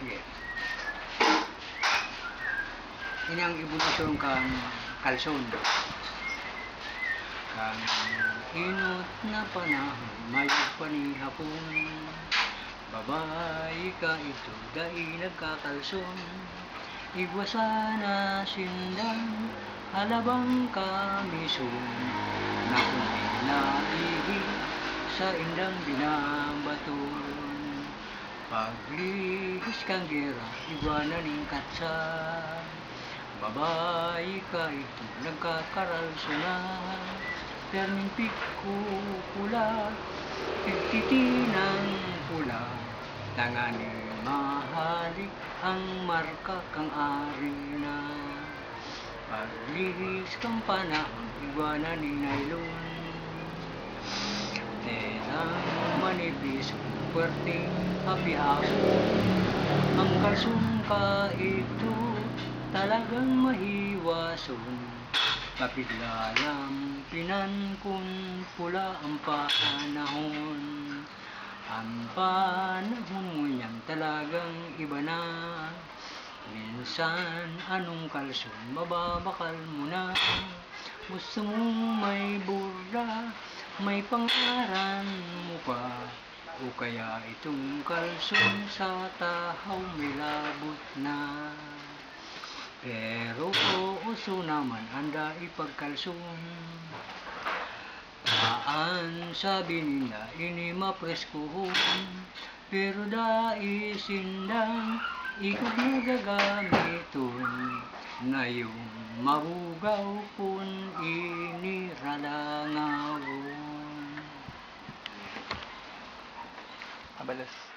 Sige. Ini ang evolusyon kang kalson. Kang inot na panahon, may panihapon. Babae ka ito, dahil nagkakalson. Igwasana sindang, halabang kamison. Na kung pinaihi sa indang binabaton. Paglihis kang gera, igwananing katsa. Babae ka ito, nagkakaralsonan. Terning piku pula, pigtitinang pula. Tangani mahalik ang marka kang arena. Paglihis kang panahon, igwananing nailon. Tenang manipis, puwerteng hapi-hapon. Ang kalson ka ito, talagang mahiwason. Kapiglalampinan kung pula ang panahon. Ang panahon mo yan talagang iba na. Minsan anong kalson, mababakal mo na. Gusto mo may burla, may pangaran mo pa. O kaya itong kalson sa tahaw may labot na. Pero uso naman anda ipagkalson. Taan sabi nila ini mapreskuhon. Pero dai sindang ikot na gagamiton. Na yung marugaw kung iniralangaw. Abalas.